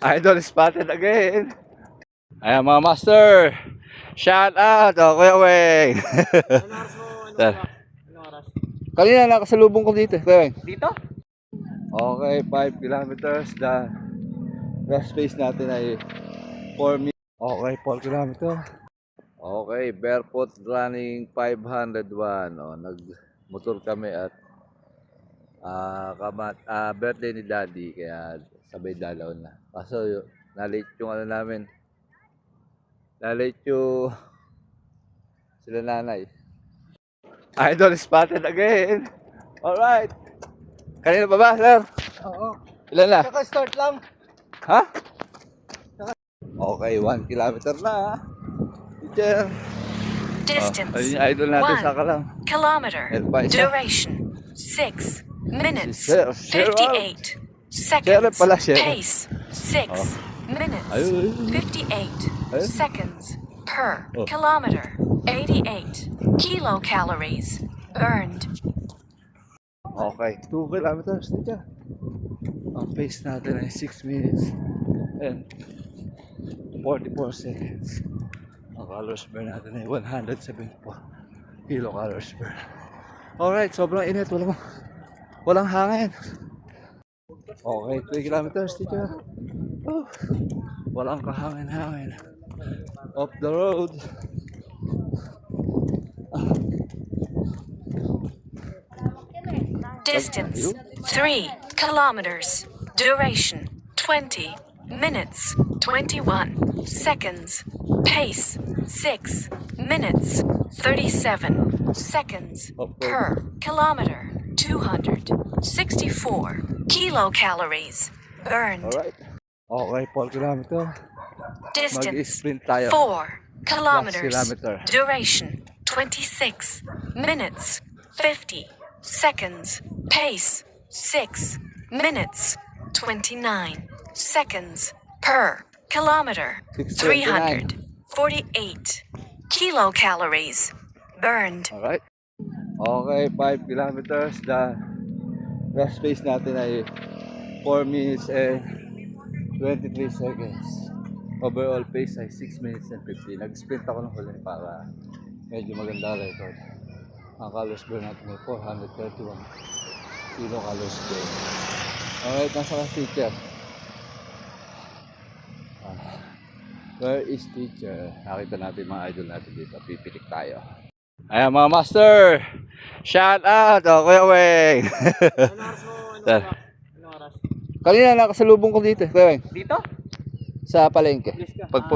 Idol spotted again. Ayan mga master. Shout out. O, Kuya Weng. Anong oras mo? Anong oras? Kanina nakasalubong ko dito. Kuya Weng. Dito? Okay, 5 kilometers. The rest pace natin ay 4 minutes. Okay, 4 kilometers. Okay, barefoot running 501. O, nagmotor kami at birthday ni Daddy, kaya sabay dalaw na. Kaso na-late yung namin. Na-late yung sila nanay. Idol spotted again. Alright. Kanina pa ba, sir? Oo. Ilan na? Kaka-start lang. Ha? Okay, 1 kilometer na. Teacher. Distance, Ayun yung idol natin, 1 saka lang. kilometer. Meron pa isa. Duration, 6 minutes, Share 58 Share seconds. pala, share. Pace, 6 minutes, Ayun. 58 Ayun. seconds per Oh. kilometer. 88 kilocalories burned. Okay, 2 kilometers, teacher. Ang pace natin ay 6 minutes and 44 seconds. Ang calories burn natin ay 174 kilocalories burn. Alright, sobrang init. Walang hangin. Okay, 3 kilometers, teacher. Oh, walang kahangin-hangin. Off the road. Distance, 3 kilometers. Duration, 20 minutes, 21 seconds. Pace, 6 minutes, 37 seconds per kilometer. 264 kilocalories burned. Alright. Okay, 4 kilometers. Distance, Mag-sprint tayo. 4 kilometers. kilometer. Duration, 26 minutes, 50 seconds. Pace, 6 minutes, 29 seconds per kilometer. 6:29. 348 kilocalories burned. Alright. Okay, 5 kilometers. The rest pace natin ay 4 minutes and 23 seconds. Overall pace ay 6 minutes and 50. Nag-sprint ako ng huli para medyo maganda record. Ang calories burn natin ay 431 kilocalories burn. Alright, nasa ka teacher? Where is teacher? Nakita natin mga idol natin dito. Pipitik tayo. Ayan mga master. Shout out. O, Kuya Weng. Anong oras mo? Anong oras? Kanina nakasalubong ko dito. Kuya Weng. Dito? Sa palengke. Bilis ka. Pag